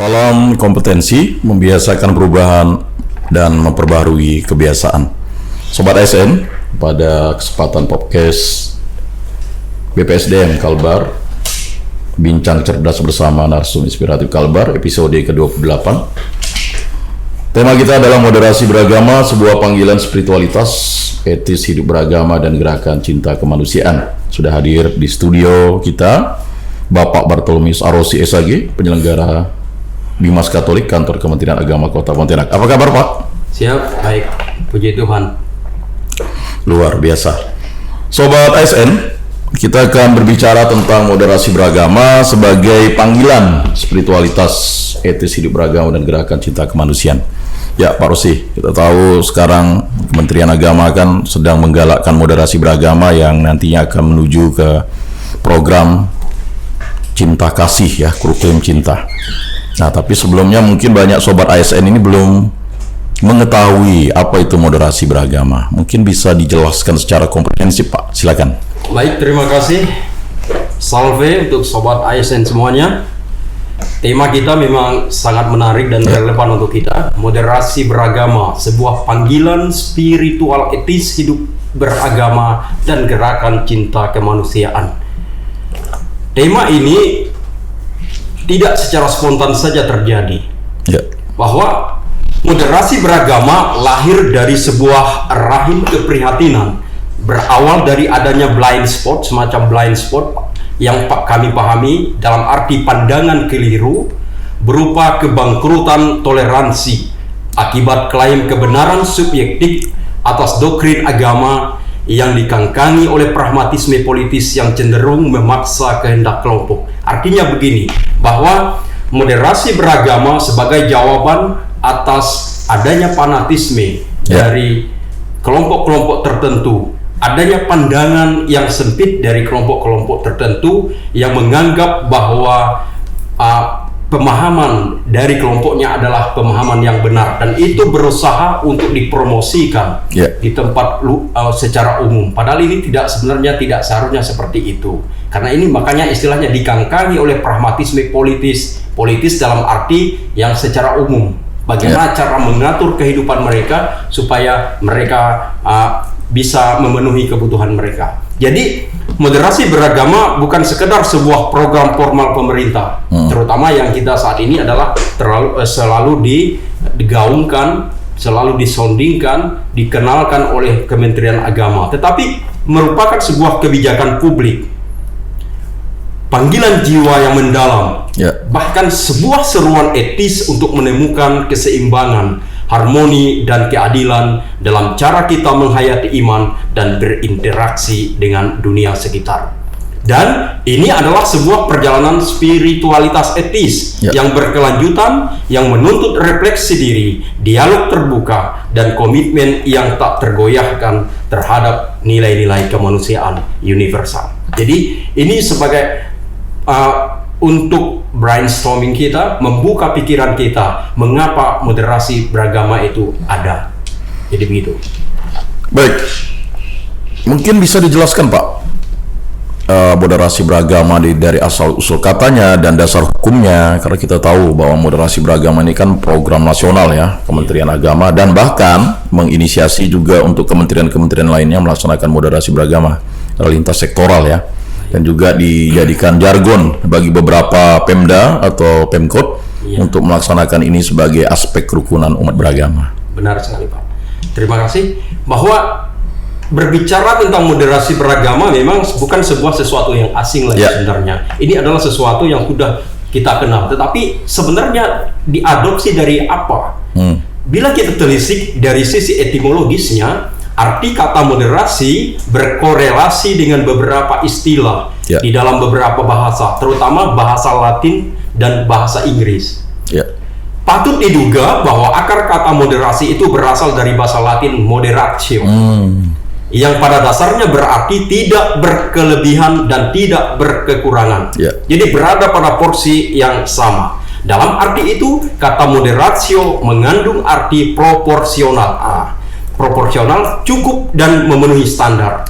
Salam kompetensi, membiasakan perubahan dan memperbaharui kebiasaan. Sobat ASN, pada kesempatan podcast BPSDM Kalbar, bincang cerdas bersama narsum inspiratif Kalbar, episode ke-28. Tema kita adalah moderasi beragama, sebuah panggilan spiritualitas, etis hidup beragama, dan gerakan cinta kemanusiaan. Sudah hadir di studio kita Bapak Bartolomeus Arosi SAG, penyelenggara Bimas Katolik, Kantor Kementerian Agama Kota Pontianak. Apa kabar, Pak? Siap, baik. Puji Tuhan. Luar biasa. Sobat ASN, kita akan berbicara tentang moderasi beragama sebagai panggilan spiritualitas, etis hidup beragama, dan gerakan cinta kemanusiaan. Ya, Pak Rosi, kita tahu sekarang Kementerian Agama kan sedang menggalakkan moderasi beragama yang nantinya akan menuju ke program cinta kasih, ya, kurikulum cinta. Nah, tapi sebelumnya mungkin banyak sobat ASN ini belum mengetahui apa itu moderasi beragama. Mungkin bisa dijelaskan secara komprehensif, Pak. Silakan. Baik, terima kasih. Salve untuk sobat ASN semuanya. Tema kita memang sangat menarik dan relevan untuk kita. Moderasi beragama, sebuah panggilan spiritual etis hidup beragama dan gerakan cinta kemanusiaan. Tema ini tidak secara spontan saja terjadi. Ya. Bahwa moderasi beragama lahir dari sebuah rahim keprihatinan, berawal dari adanya blind spot, semacam blind spot yang kami pahami dalam arti pandangan keliru berupa kebangkrutan toleransi akibat klaim kebenaran subjektif atas doktrin agama yang dikangkangi oleh pragmatisme politis yang cenderung memaksa kehendak kelompok. Artinya begini, bahwa moderasi beragama sebagai jawaban atas adanya fanatisme dari kelompok-kelompok tertentu, adanya pandangan yang sempit dari kelompok-kelompok tertentu yang menganggap bahwa pemahaman dari kelompoknya adalah pemahaman yang benar, dan itu berusaha untuk dipromosikan di tempat secara umum. Padahal ini sebenarnya tidak seharusnya seperti itu. Karena ini makanya istilahnya dikangkangi oleh pragmatisme politis dalam arti yang secara umum. Bagaimana cara mengatur kehidupan mereka supaya mereka bisa memenuhi kebutuhan mereka. Jadi moderasi beragama bukan sekedar sebuah program formal pemerintah, terutama yang kita saat ini adalah selalu digaungkan, selalu disondingkan, dikenalkan oleh Kementerian Agama, tetapi merupakan sebuah kebijakan publik, panggilan jiwa yang mendalam, bahkan sebuah seruan etis untuk menemukan keseimbangan, harmoni, dan keadilan dalam cara kita menghayati iman dan berinteraksi dengan dunia sekitar. Dan ini adalah sebuah perjalanan spiritualitas etis yang berkelanjutan, yang menuntut refleksi diri, dialog terbuka, dan komitmen yang tak tergoyahkan terhadap nilai-nilai kemanusiaan universal. Jadi ini sebagai untuk brainstorming kita, membuka pikiran kita, mengapa moderasi beragama itu ada. Jadi begitu. Baik, mungkin bisa dijelaskan, Pak, moderasi beragama dari asal-usul katanya dan dasar hukumnya, karena kita tahu bahwa moderasi beragama ini kan program nasional, ya, Kementerian Agama, dan bahkan menginisiasi juga untuk kementerian-kementerian lainnya melaksanakan moderasi beragama lintas sektoral, ya. Dan juga dijadikan jargon bagi beberapa Pemda atau Pemkot untuk melaksanakan ini sebagai aspek kerukunan umat beragama. Benar sekali, Pak. Terima kasih. Bahwa berbicara tentang moderasi beragama memang bukan sebuah sesuatu yang asing lagi sebenarnya. Ini adalah sesuatu yang sudah kita kenal. Tetapi sebenarnya diadopsi dari apa? Bila kita telisik dari sisi etimologisnya, arti kata moderasi berkorelasi dengan beberapa istilah di dalam beberapa bahasa, terutama bahasa Latin dan bahasa Inggris. Patut diduga bahwa akar kata moderasi itu berasal dari bahasa Latin moderatio, yang pada dasarnya berarti tidak berkelebihan dan tidak berkekurangan. Jadi berada pada porsi yang sama. Dalam arti itu, kata moderatio mengandung arti proporsional. Proporsional, cukup, dan memenuhi standar.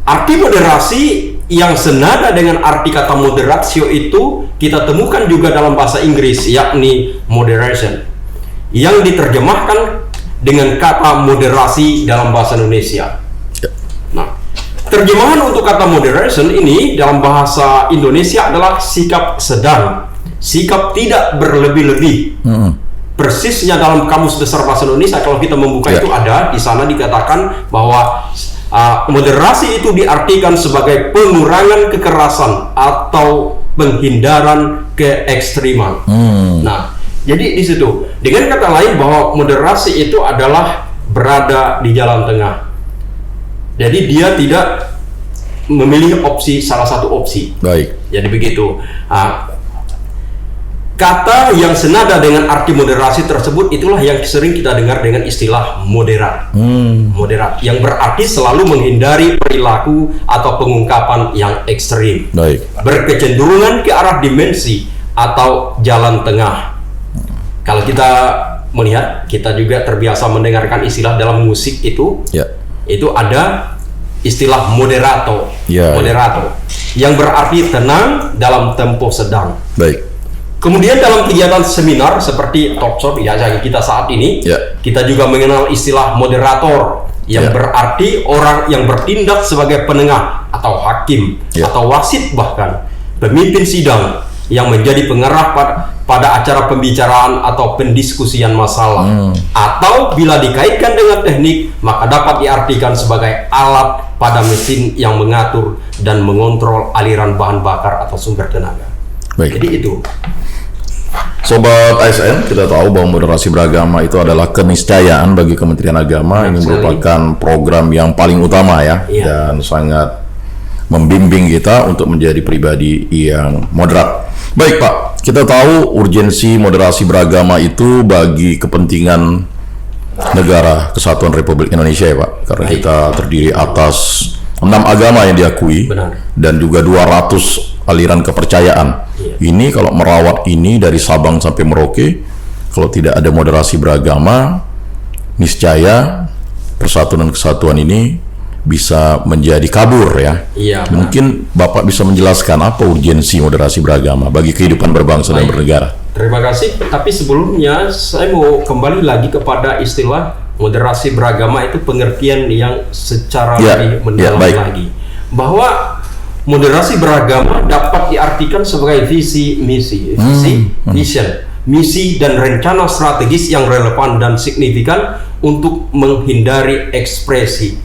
Arti moderasi yang senada dengan arti kata moderatio itu kita temukan juga dalam bahasa Inggris, yakni moderation, yang diterjemahkan dengan kata moderasi dalam bahasa Indonesia. Nah, terjemahan untuk kata moderation ini dalam bahasa Indonesia adalah sikap sedang, sikap tidak berlebih-lebih. Persisnya dalam Kamus Besar Bahasa Indonesia, kalau kita membuka itu ada di sana dikatakan bahwa moderasi itu diartikan sebagai pengurangan kekerasan atau penghindaran keekstriman. Nah, jadi di situ dengan kata lain bahwa moderasi itu adalah berada di jalan tengah. Jadi dia tidak memilih opsi salah satu opsi. Baik. Jadi begitu. Kata yang senada dengan arti moderasi tersebut itulah yang sering kita dengar dengan istilah moderat. Moderat yang berarti selalu menghindari perilaku atau pengungkapan yang ekstrim. Baik. Berkecenderungan ke arah dimensi atau jalan tengah. Kalau kita melihat, kita juga terbiasa mendengarkan istilah dalam musik itu. Itu ada istilah moderato. Moderato yang berarti tenang dalam tempo sedang. Baik. Kemudian dalam kegiatan seminar seperti talk show ya kita saat ini, kita juga mengenal istilah moderator yang berarti orang yang bertindak sebagai penengah atau hakim atau wasit, bahkan pemimpin sidang yang menjadi pengarah pada acara pembicaraan atau pendiskusian masalah. Atau bila dikaitkan dengan teknik, maka dapat diartikan sebagai alat pada mesin yang mengatur dan mengontrol aliran bahan bakar atau sumber tenaga. Baik. Jadi itu. Sobat ASN, kita tahu bahwa moderasi beragama itu adalah keniscayaan bagi Kementerian Agama. Ini merupakan program yang paling utama dan sangat membimbing kita untuk menjadi pribadi yang moderat. Baik Pak, kita tahu urgensi moderasi beragama itu bagi kepentingan negara Kesatuan Republik Indonesia ya Pak, karena kita terdiri atas 6 agama yang diakui. Dan juga 200 aliran kepercayaan. Ini kalau merawat ini dari Sabang sampai Merauke, kalau tidak ada moderasi beragama, niscaya persatuan dan kesatuan ini bisa menjadi kabur ya. Mungkin Bapak bisa menjelaskan apa urgensi moderasi beragama bagi kehidupan berbangsa dan bernegara. Terima kasih. Tapi sebelumnya saya mau kembali lagi kepada istilah moderasi beragama, itu pengertian yang secara lebih mendalam lagi. Bahwa moderasi beragama dapat diartikan sebagai visi, misi, vision, misi dan rencana strategis yang relevan dan signifikan untuk menghindari ekspresi,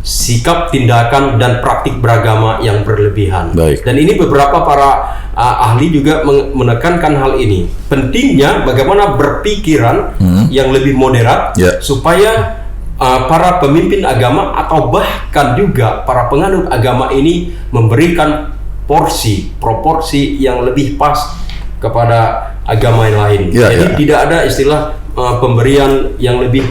sikap, tindakan, dan praktik beragama yang berlebihan. Dan ini beberapa para ahli juga menekankan hal ini. Pentingnya bagaimana berpikiran yang lebih moderat supaya para pemimpin agama atau bahkan juga para penganut agama ini memberikan proporsi yang lebih pas kepada agama yang lain. Jadi tidak ada istilah pemberian yang lebih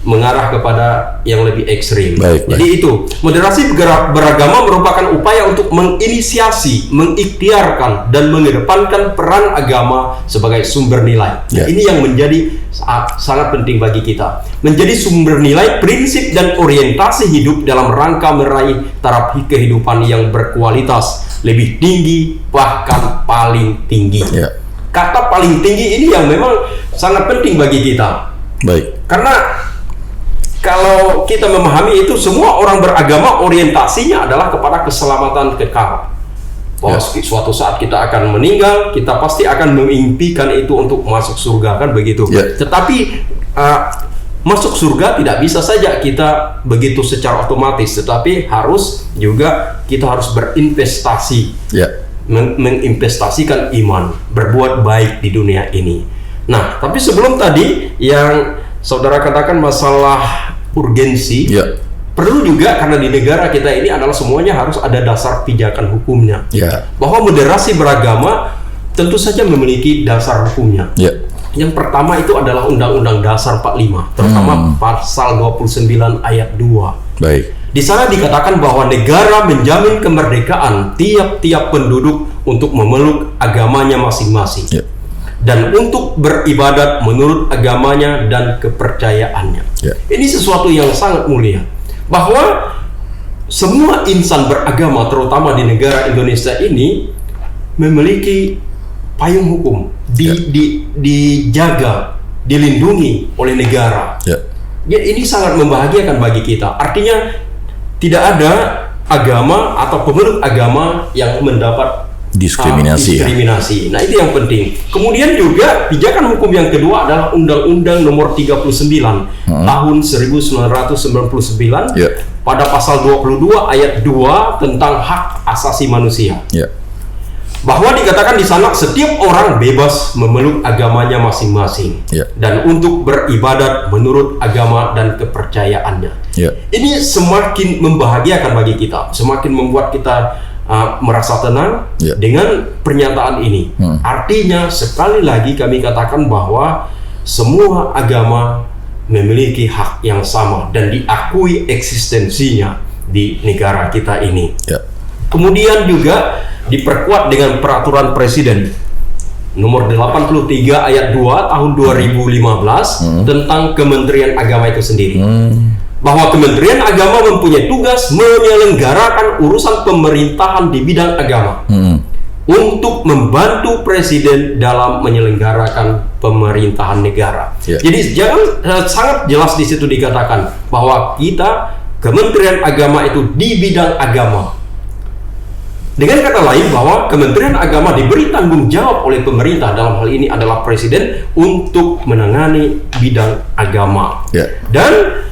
mengarah kepada yang lebih ekstrim. Jadi itu moderasi beragama merupakan upaya untuk menginisiasi, mengikhtiarkan dan mengedepankan peran agama sebagai sumber nilai. Ini yang menjadi sangat penting bagi kita, menjadi sumber nilai, prinsip dan orientasi hidup dalam rangka meraih taraf kehidupan yang berkualitas lebih tinggi, bahkan paling tinggi. Kata paling tinggi ini yang memang sangat penting bagi kita. Karena kalau kita memahami itu, semua orang beragama orientasinya adalah kepada keselamatan kekal. Bahwa suatu saat kita akan meninggal, kita pasti akan memimpikan itu untuk masuk surga, kan begitu. Tetapi masuk surga tidak bisa saja kita begitu secara otomatis, tetapi kita harus berinvestasi, menginvestasikan iman, berbuat baik di dunia ini. Nah, tapi sebelum tadi yang saudara katakan masalah urgensi, perlu juga karena di negara kita ini adalah semuanya harus ada dasar pijakan hukumnya. Bahwa moderasi beragama tentu saja memiliki dasar hukumnya. Yang pertama itu adalah Undang-Undang Dasar 45, terutama pasal 29 ayat 2. Di sana dikatakan bahwa negara menjamin kemerdekaan tiap-tiap penduduk untuk memeluk agamanya masing-masing. Dan untuk beribadat menurut agamanya dan kepercayaannya. Ini sesuatu yang sangat mulia, bahwa semua insan beragama, terutama di negara Indonesia ini, memiliki payung hukum, dijaga, dilindungi oleh negara. Ya, ini sangat membahagiakan bagi kita. Artinya tidak ada agama atau pemeluk agama yang mendapat diskriminasi. Nah, itu yang penting. Kemudian juga pijakan hukum yang kedua adalah Undang-Undang Nomor 39 tahun 1999 pada pasal 22 ayat 2 tentang hak asasi manusia. Bahwa dikatakan di sana setiap orang bebas memeluk agamanya masing-masing dan untuk beribadat menurut agama dan kepercayaannya. Ini semakin membahagiakan bagi kita, semakin membuat kita merasa tenang dengan pernyataan ini. Artinya sekali lagi kami katakan bahwa semua agama memiliki hak yang sama dan diakui eksistensinya di negara kita ini. Kemudian juga diperkuat dengan peraturan presiden nomor 83 ayat 2 tahun 2015 tentang Kementerian Agama itu sendiri. Bahwa Kementerian Agama mempunyai tugas menyelenggarakan urusan pemerintahan di bidang agama untuk membantu presiden dalam menyelenggarakan pemerintahan negara. Jadi jangan sangat jelas di situ dikatakan bahwa kita Kementerian Agama itu di bidang agama. Dengan kata lain bahwa Kementerian Agama diberi tanggung jawab oleh pemerintah, dalam hal ini adalah presiden, untuk menangani bidang agama. Dan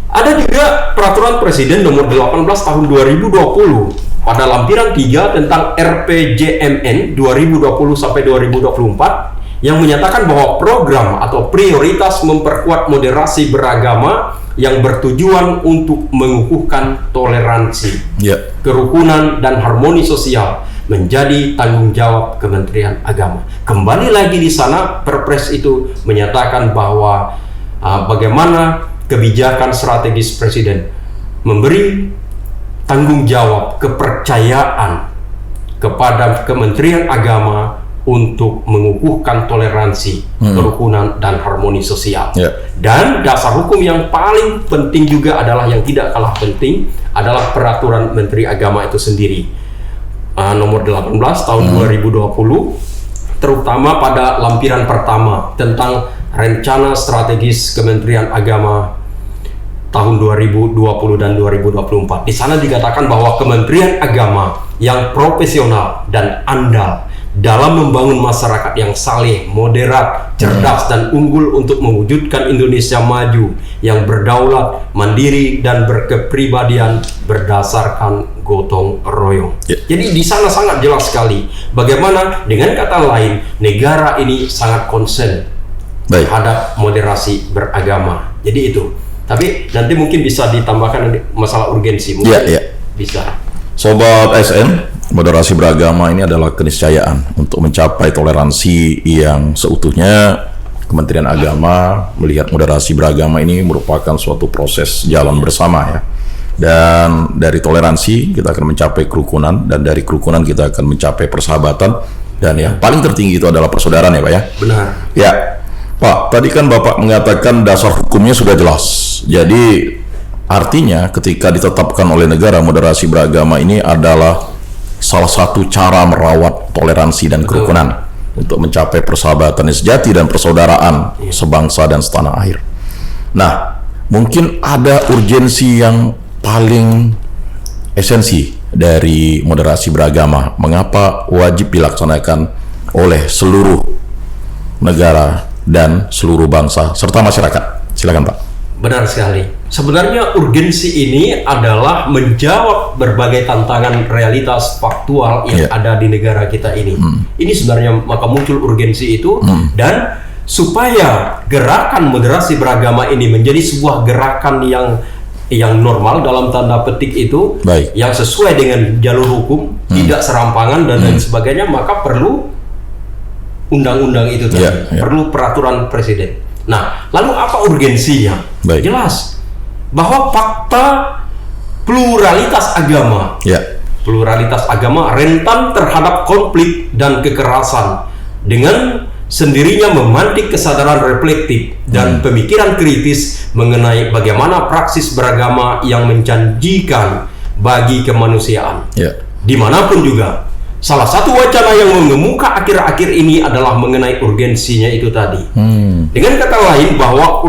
ada juga peraturan presiden nomor 18 tahun 2020 pada lampiran 3 tentang RPJMN 2020 sampai 2024 yang menyatakan bahwa program atau prioritas memperkuat moderasi beragama yang bertujuan untuk mengukuhkan toleransi, kerukunan dan harmoni sosial menjadi tanggung jawab Kementerian Agama. Kembali lagi di sana Perpres itu menyatakan bahwa bagaimana kebijakan strategis presiden memberi tanggung jawab kepercayaan kepada Kementerian Agama untuk mengukuhkan toleransi, kerukunan dan harmoni sosial. Dan dasar hukum yang paling penting juga adalah yang tidak kalah penting adalah peraturan Menteri Agama itu sendiri. Nomor 18 tahun 2020 terutama pada lampiran pertama tentang rencana strategis Kementerian Agama tahun 2020 dan 2024. Di sana dikatakan bahwa Kementerian Agama yang profesional dan andal dalam membangun masyarakat yang saleh, moderat, cerdas dan unggul untuk mewujudkan Indonesia maju yang berdaulat, mandiri dan berkepribadian berdasarkan gotong royong. Jadi di sana sangat jelas sekali bagaimana dengan kata lain negara ini sangat konsen terhadap moderasi beragama. Jadi itu. Tapi nanti mungkin bisa ditambahkan masalah urgensi. Bisa. Sobat ASN, moderasi beragama ini adalah keniscayaan untuk mencapai toleransi yang seutuhnya. Kementerian Agama melihat moderasi beragama ini merupakan suatu proses jalan bersama ya. Dan dari toleransi kita akan mencapai kerukunan, dan dari kerukunan kita akan mencapai persahabatan, dan yang paling tertinggi itu adalah persaudaraan ya Pak ya. Benar. Ya Pak, tadi kan Bapak mengatakan dasar hukumnya sudah jelas. Jadi artinya ketika ditetapkan oleh negara moderasi beragama ini adalah salah satu cara merawat toleransi dan kerukunan untuk mencapai persahabatan yang sejati dan persaudaraan sebangsa dan setanah air. Nah, mungkin ada urgensi yang paling esensi dari moderasi beragama. Mengapa wajib dilaksanakan oleh seluruh negara dan seluruh bangsa serta masyarakat? Silakan Pak. Benar sekali. Sebenarnya urgensi ini adalah menjawab berbagai tantangan realitas faktual yang ada di negara kita ini. Ini sebenarnya maka muncul urgensi itu, dan supaya gerakan moderasi beragama ini menjadi sebuah gerakan yang normal dalam tanda petik itu, yang sesuai dengan jalur hukum, tidak serampangan dan lain sebagainya, maka perlu undang-undang itu tadi, perlu peraturan presiden. Nah, lalu apa urgensinya? Jelas bahwa fakta pluralitas agama, pluralitas agama rentan terhadap konflik dan kekerasan, dengan sendirinya memantik kesadaran reflektif dan pemikiran kritis mengenai bagaimana praksis beragama yang menjanjikan bagi kemanusiaan. Ya. Dimanapun juga. Salah satu wacana yang mengemuka akhir-akhir ini adalah mengenai urgensinya itu tadi. Dengan kata lain bahwa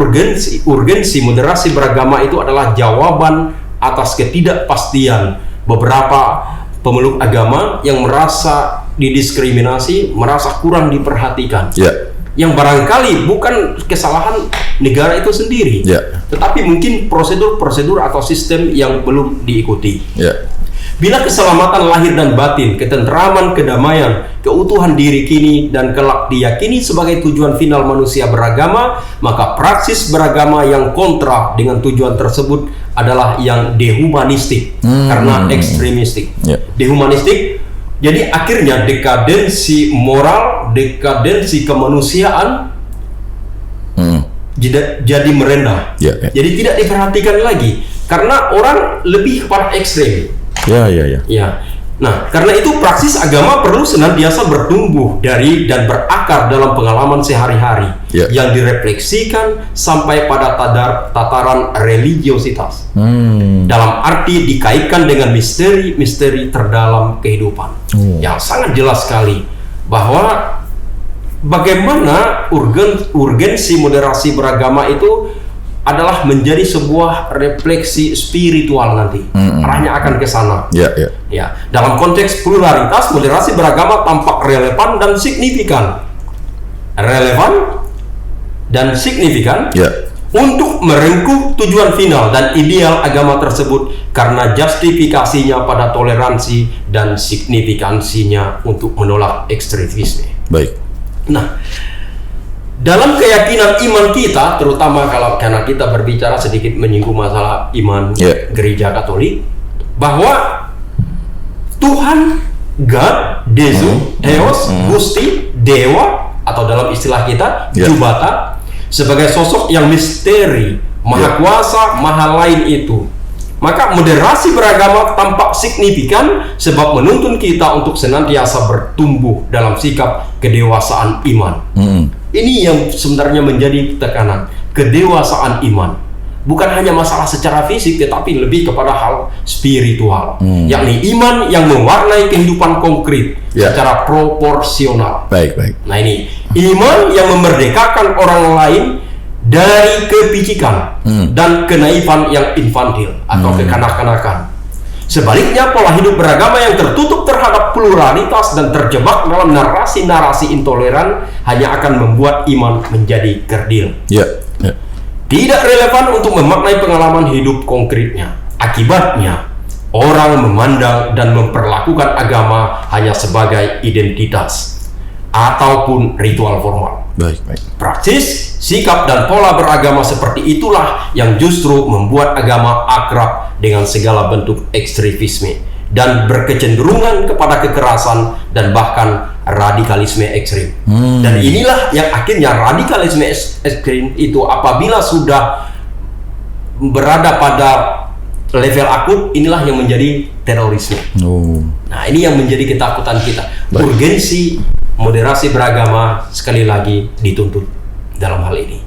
urgensi moderasi beragama itu adalah jawaban atas ketidakpastian beberapa pemeluk agama yang merasa didiskriminasi, merasa kurang diperhatikan. Ya. Yang barangkali bukan kesalahan negara itu sendiri, tetapi mungkin prosedur-prosedur atau sistem yang belum diikuti. Ya. Bila keselamatan lahir dan batin, ketentraman, kedamaian, keutuhan diri kini dan kelak diyakini sebagai tujuan final manusia beragama, maka praksis beragama yang kontra dengan tujuan tersebut adalah yang dehumanistik karena ekstremistik. Dehumanistik, jadi akhirnya dekadensi moral, dekadensi kemanusiaan jadi merendah. Jadi tidak diperhatikan lagi karena orang lebih kepada ekstrem. Ya. Nah, karena itu praksis agama perlu senantiasa bertumbuh dari dan berakar dalam pengalaman sehari-hari yang direfleksikan sampai pada tataran religiositas. Dalam arti dikaitkan dengan misteri-misteri terdalam kehidupan. Yang sangat jelas sekali bahwa bagaimana urgensi moderasi beragama itu adalah menjadi sebuah refleksi spiritual nanti. Arahnya akan ke sana. Ya. Dalam konteks pluralitas, moderasi beragama tampak relevan dan signifikan. Untuk merengkuh tujuan final dan ideal agama tersebut karena justifikasinya pada toleransi dan signifikansinya untuk menolak ekstremisme. Baik. Nah, dalam keyakinan iman kita, terutama karena kita berbicara sedikit menyinggung masalah iman gereja Katolik, bahwa Tuhan, God, Deus, Theos, Gusti, Dewa, atau dalam istilah kita, Jubata, sebagai sosok yang misteri, maha kuasa, maha lain itu. Maka moderasi beragama tampak signifikan sebab menuntun kita untuk senantiasa bertumbuh dalam sikap kedewasaan iman. Ini yang sebenarnya menjadi tekanan, kedewasaan iman. Bukan hanya masalah secara fisik, tetapi lebih kepada hal spiritual, yakni iman yang mewarnai kehidupan konkret secara proporsional. Baik. Nah ini, iman yang memerdekakan orang lain dari kepicikan dan kenaifan yang infantil atau kekanak-kanakan. Sebaliknya, pola hidup beragama yang tertutup terhadap pluralitas dan terjebak dalam narasi-narasi intoleran hanya akan membuat iman menjadi kerdil. Tidak relevan untuk memaknai pengalaman hidup konkretnya. Akibatnya, orang memandang dan memperlakukan agama hanya sebagai identitas ataupun ritual formal. Baik. Praksis, sikap, dan pola beragama seperti itulah yang justru membuat agama akrab dengan segala bentuk ekstremisme dan berkecenderungan kepada kekerasan dan bahkan radikalisme ekstrim. Dan inilah yang akhirnya radikalisme ekstrim itu apabila sudah berada pada level akut, inilah yang menjadi terorisme. Nah, ini yang menjadi ketakutan kita. Urgensi moderasi beragama sekali lagi dituntut dalam hal ini.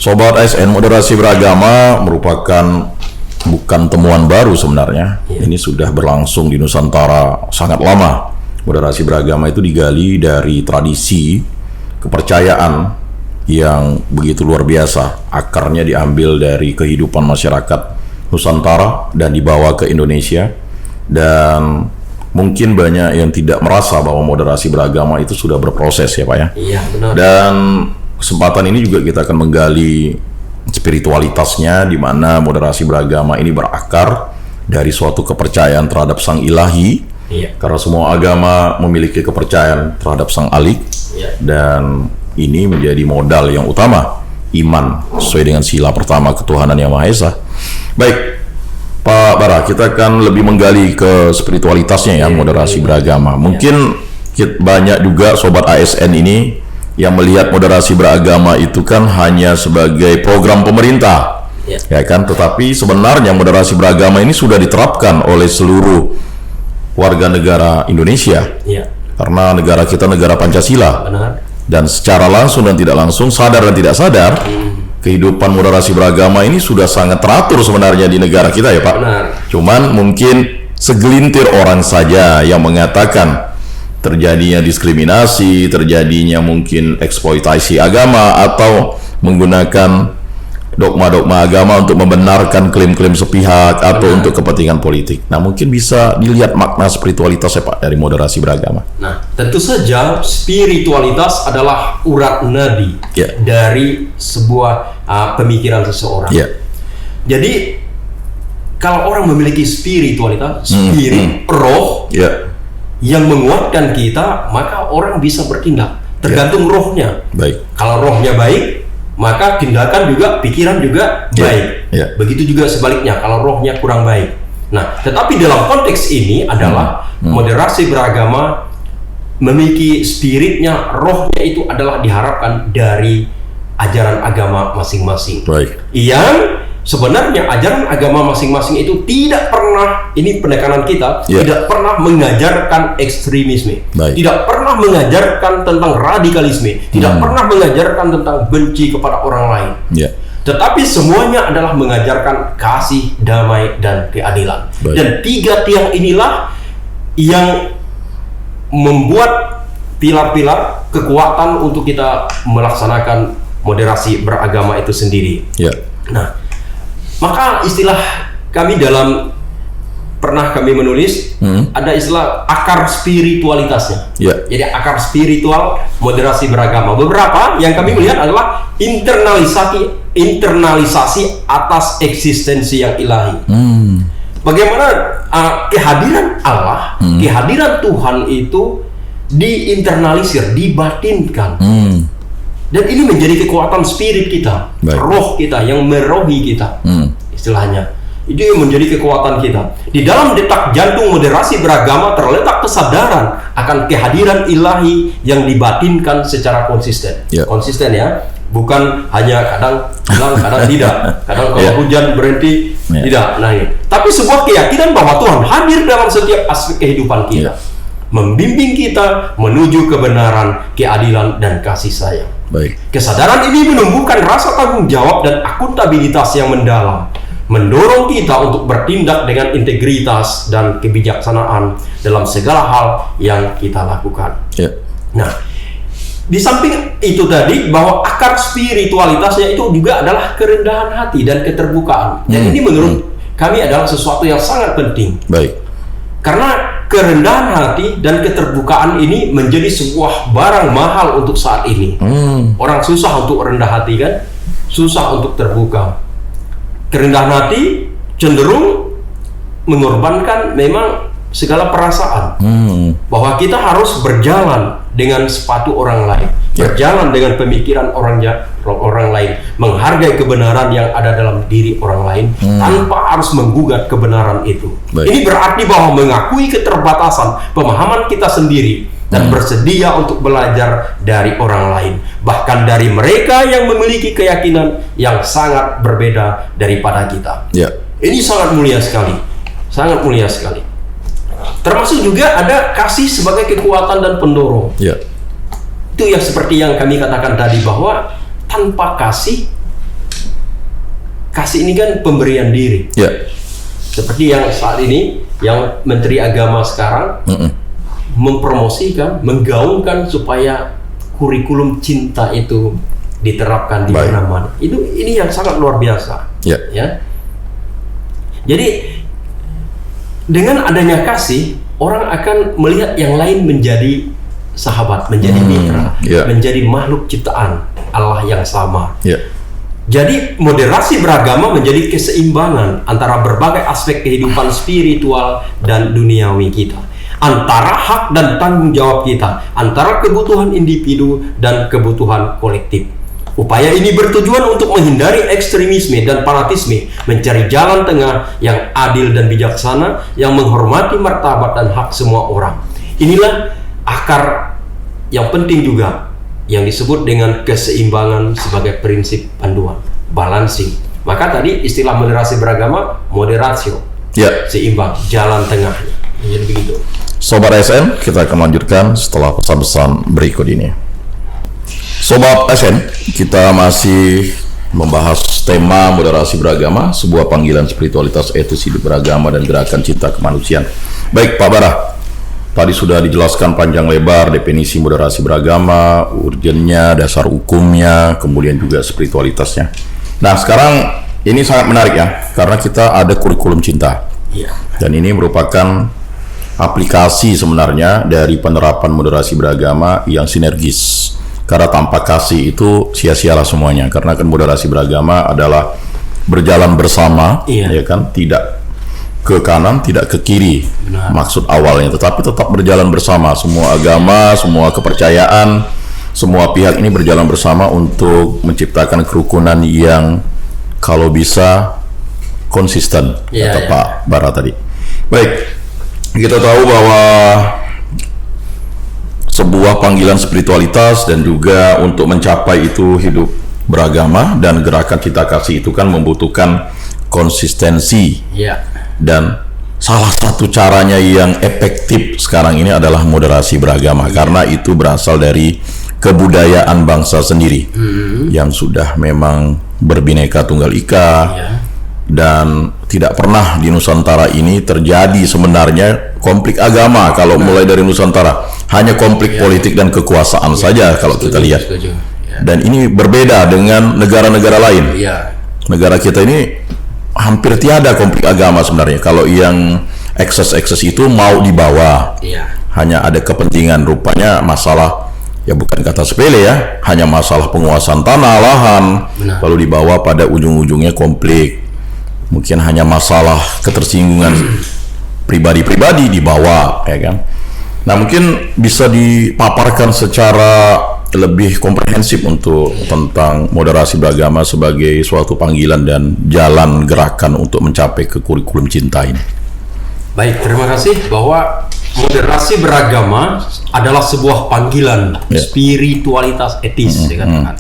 Sobat ASN, moderasi beragama merupakan bukan temuan baru sebenarnya. Ini sudah berlangsung di Nusantara sangat lama. Moderasi beragama itu digali dari tradisi kepercayaan yang begitu luar biasa. Akarnya diambil dari kehidupan masyarakat Nusantara dan dibawa ke Indonesia. Dan mungkin banyak yang tidak merasa bahwa moderasi beragama itu sudah berproses ya Pak ya. Iya, benar. Dan kesempatan ini juga kita akan menggali spiritualitasnya, di mana moderasi beragama ini berakar dari suatu kepercayaan terhadap Sang Ilahi. Karena semua agama memiliki kepercayaan terhadap Sang Alik. Dan ini menjadi modal yang utama, iman sesuai dengan sila pertama ketuhanan Yang Maha Esa. Baik Pak Bara, kita akan lebih menggali ke spiritualitasnya ya, moderasi beragama. Mungkin banyak juga sobat ASN ini yang melihat moderasi beragama itu kan hanya sebagai program pemerintah, ya kan? Tetapi sebenarnya moderasi beragama ini sudah diterapkan oleh seluruh warga negara Indonesia, karena negara kita negara Pancasila. Dan secara langsung dan tidak langsung, sadar dan tidak sadar, kehidupan moderasi beragama ini sudah sangat teratur sebenarnya di negara kita ya Pak. Benar. Cuman mungkin segelintir orang saja yang mengatakan terjadinya diskriminasi, terjadinya mungkin eksploitasi agama, atau menggunakan dogma-dogma agama untuk membenarkan klaim-klaim sepihak atau untuk kepentingan politik. Nah, mungkin bisa dilihat makna spiritualitasnya Pak dari moderasi beragama. Nah, tentu saja spiritualitas adalah urat nadi dari sebuah pemikiran seseorang. Jadi kalau orang memiliki spiritualitas, roh yang menguatkan kita, maka orang bisa bertindak. Tergantung rohnya. Baik. Kalau rohnya baik, maka tindakan juga, pikiran juga baik. Begitu juga sebaliknya kalau rohnya kurang baik. Nah, tetapi dalam konteks ini adalah moderasi beragama memiliki spiritnya, rohnya itu adalah diharapkan dari ajaran agama masing-masing. Baik. Yang sebenarnya ajaran agama masing-masing itu tidak pernah, ini penekanan kita, tidak pernah mengajarkan ekstremisme, tidak pernah mengajarkan tentang radikalisme, tidak pernah mengajarkan tentang benci kepada orang lain. Tetapi semuanya adalah mengajarkan kasih, damai, dan keadilan. Dan tiga tiang inilah yang membuat pilar-pilar kekuatan untuk kita melaksanakan moderasi beragama itu sendiri. Nah, maka istilah kami pernah kami menulis, ada istilah akar spiritualitasnya. Jadi akar spiritual moderasi beragama. Beberapa yang kami melihat adalah internalisasi atas eksistensi yang ilahi. Bagaimana kehadiran Allah, kehadiran Tuhan itu diinternalisir, dibatinkan. Dan ini menjadi kekuatan spirit kita, roh kita yang merohi kita, istilahnya. Itu yang menjadi kekuatan kita. Di dalam detak jantung moderasi beragama terletak kesadaran akan kehadiran ilahi yang dibatinkan secara konsisten. Konsisten ya, bukan hanya kadang hilang, kadang tidak. Kadang kalau hujan berhenti, tidak. Nah, ini. Tapi sebuah keyakinan bahwa Tuhan hadir dalam setiap aspek kehidupan kita, membimbing kita menuju kebenaran, keadilan, dan kasih sayang. Kesadaran ini menumbuhkan rasa tanggung jawab dan akuntabilitas yang mendalam, mendorong kita untuk bertindak dengan integritas dan kebijaksanaan dalam segala hal yang kita lakukan. Nah, di samping itu tadi, bahwa akar spiritualitasnya itu juga adalah kerendahan hati dan keterbukaan. Dan ini menurut kami adalah sesuatu yang sangat penting. Karena kerendahan hati dan keterbukaan ini menjadi sebuah barang mahal untuk saat ini. Orang susah untuk rendah hati kan, susah untuk terbuka. Kerendahan hati cenderung mengorbankan memang segala perasaan, bahwa kita harus berjalan dengan sepatu orang lain, berjalan dengan pemikiran orang lain, menghargai kebenaran yang ada dalam diri orang lain tanpa harus menggugat kebenaran itu. Ini berarti bahwa mengakui keterbatasan pemahaman kita sendiri dan bersedia untuk belajar dari orang lain, bahkan dari mereka yang memiliki keyakinan yang sangat berbeda daripada kita. Ini sangat mulia sekali, sangat mulia sekali. Termasuk juga ada kasih sebagai kekuatan dan pendorong. Itu yang seperti yang kami katakan tadi, bahwa tanpa kasih ini kan pemberian diri. Seperti yang saat ini yang Menteri Agama sekarang mempromosikan, menggaungkan supaya kurikulum cinta itu diterapkan di mana-mana. Ini yang sangat luar biasa. Jadi dengan adanya kasih, orang akan melihat yang lain menjadi sahabat, menjadi mitra, menjadi makhluk ciptaan Allah yang sama. Jadi moderasi beragama menjadi keseimbangan antara berbagai aspek kehidupan spiritual dan duniawi kita, antara hak dan tanggung jawab kita, antara kebutuhan individu dan kebutuhan kolektif. Upaya ini bertujuan untuk menghindari ekstremisme dan fanatisme, mencari jalan tengah yang adil dan bijaksana, yang menghormati martabat dan hak semua orang. Inilah akar yang penting juga, yang disebut dengan keseimbangan sebagai prinsip panduan, balancing. Maka tadi istilah moderasi beragama, moderatio, seimbang, jalan tengahnya. Jadi begitu. Sobat ASN, kita akan lanjutkan setelah pesan-pesan berikut ini. Sobat ASN, kita masih membahas tema moderasi beragama, sebuah panggilan spiritualitas etis hidup beragama dan gerakan cinta kemanusiaan. Baik Pak Bara, tadi sudah dijelaskan panjang lebar definisi moderasi beragama, urgennya, dasar hukumnya, kemudian juga spiritualitasnya. Nah sekarang ini sangat menarik ya, karena kita ada kurikulum cinta. Iya. Dan ini merupakan aplikasi sebenarnya dari penerapan moderasi beragama yang sinergis. Karena tanpa kasih itu sia-sialah semuanya. Karena kan moderasi beragama adalah berjalan bersama, ya kan, tidak ke kanan, tidak ke kiri. Benar. Maksud awalnya, tetapi tetap berjalan bersama. Semua agama, semua kepercayaan, semua pihak ini berjalan bersama untuk menciptakan kerukunan yang kalau bisa konsisten, kata Pak Bara tadi. Baik, kita tahu bahwa sebuah panggilan spiritualitas dan juga untuk mencapai itu hidup beragama dan gerakan cinta kasih itu kan membutuhkan konsistensi. Dan salah satu caranya yang efektif sekarang ini adalah moderasi beragama, karena itu berasal dari kebudayaan bangsa sendiri yang sudah memang berbineka tunggal ika. Dan tidak pernah di Nusantara ini terjadi sebenarnya konflik agama. Kalau mulai dari Nusantara hanya konflik politik dan kekuasaan saja kalau kita lihat. Dan ini berbeda dengan negara-negara lain. Negara kita ini hampir tiada konflik agama sebenarnya. Kalau yang ekses-ekses itu mau dibawa, hanya ada kepentingan, rupanya masalah, ya bukan kata sepele ya, hanya masalah penguasaan tanah, lahan, lalu dibawa pada ujung-ujungnya konflik. Mungkin hanya masalah ketersinggungan pribadi-pribadi dibawa, ya kan. Nah mungkin bisa dipaparkan secara lebih komprehensif untuk tentang moderasi beragama sebagai suatu panggilan dan jalan gerakan untuk mencapai ke kurikulum cinta ini. Baik, terima kasih. Bahwa moderasi beragama adalah sebuah panggilan spiritualitas etis, ya kan?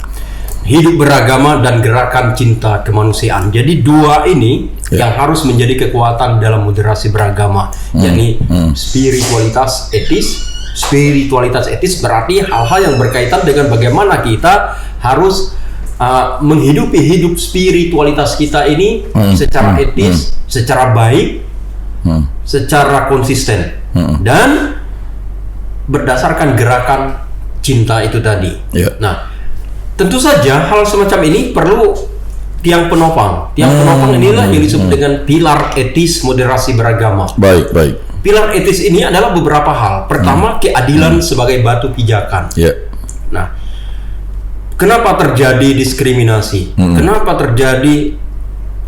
Hidup beragama dan gerakan cinta kemanusiaan. Jadi dua ini yang harus menjadi kekuatan dalam moderasi beragama, yakni spiritualitas etis. Spiritualitas etis berarti hal-hal yang berkaitan dengan bagaimana kita harus menghidupi hidup spiritualitas kita ini secara etis, secara baik, secara konsisten, dan berdasarkan gerakan cinta itu tadi. Nah, tentu saja hal semacam ini perlu tiang penopang. Tiang penopang inilah yang disebut dengan pilar etis moderasi beragama. Baik. Pilar etis ini adalah beberapa hal. Pertama, keadilan sebagai batu pijakan. Nah, kenapa terjadi diskriminasi? Kenapa terjadi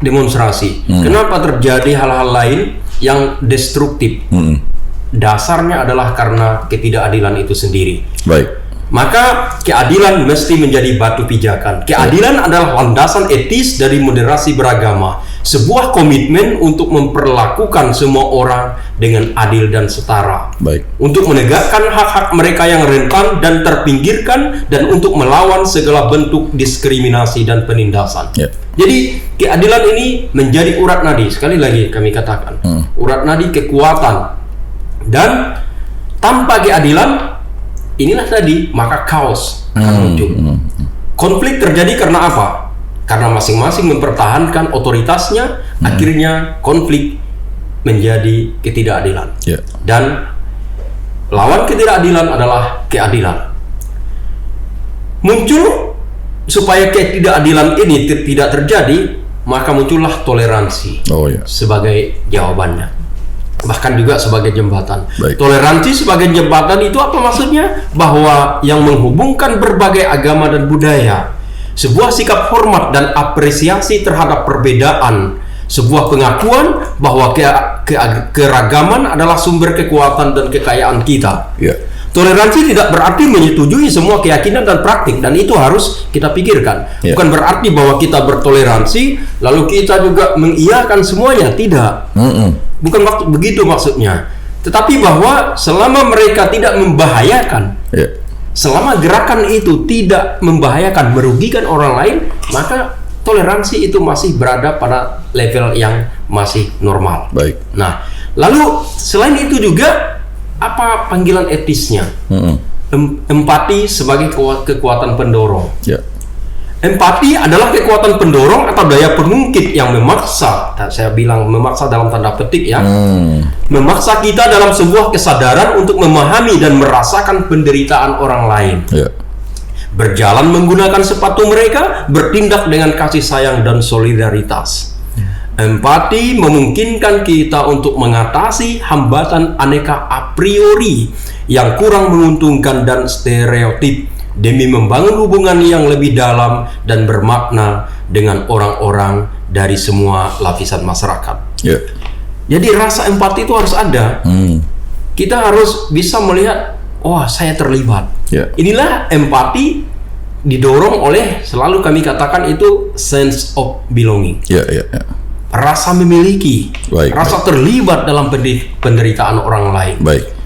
demonstrasi? Kenapa terjadi hal-hal lain yang destruktif? Dasarnya adalah karena ketidakadilan itu sendiri. Maka keadilan mesti menjadi batu pijakan. Keadilan adalah landasan etis dari moderasi beragama, sebuah komitmen untuk memperlakukan semua orang dengan adil dan setara, untuk menegakkan hak-hak mereka yang rentan dan terpinggirkan, dan untuk melawan segala bentuk diskriminasi dan penindasan. Jadi keadilan ini menjadi urat nadi. Sekali lagi kami katakan, urat nadi kekuatan. Dan tanpa keadilan, inilah tadi, maka kaos akan muncul. Konflik terjadi karena apa? Karena masing-masing mempertahankan otoritasnya, akhirnya konflik menjadi ketidakadilan. Dan lawan ketidakadilan adalah keadilan. Muncul supaya ketidakadilan ini tidak terjadi, maka muncullah toleransi sebagai jawabannya. Bahkan juga sebagai jembatan. Toleransi sebagai jembatan itu apa maksudnya? Bahwa yang menghubungkan berbagai agama dan budaya, sebuah sikap hormat dan apresiasi terhadap perbedaan, sebuah pengakuan bahwa keragaman adalah sumber kekuatan dan kekayaan kita. Toleransi tidak berarti menyetujui semua keyakinan dan praktik, dan itu harus kita pikirkan. Bukan berarti bahwa kita bertoleransi lalu kita juga mengiyakan semuanya, tidak. Bukan begitu maksudnya. Tetapi bahwa selama mereka tidak membahayakan, selama gerakan itu tidak membahayakan, merugikan orang lain, maka toleransi itu masih berada pada level yang masih normal. Nah, lalu selain itu juga apa panggilan etisnya? Empati sebagai kekuatan pendorong. Empati adalah kekuatan pendorong atau daya pengungkit yang memaksa, saya bilang memaksa dalam tanda petik ya, memaksa kita dalam sebuah kesadaran untuk memahami dan merasakan penderitaan orang lain. Berjalan menggunakan sepatu mereka, bertindak dengan kasih sayang dan solidaritas. Empati memungkinkan kita untuk mengatasi hambatan aneka a priori yang kurang menguntungkan dan stereotip demi membangun hubungan yang lebih dalam dan bermakna dengan orang-orang dari semua lapisan masyarakat. Jadi rasa empati itu harus ada. Kita harus bisa melihat, wah saya terlibat. Inilah empati didorong oleh, selalu kami katakan itu sense of belonging. Rasa memiliki, rasa terlibat dalam penderitaan orang lain.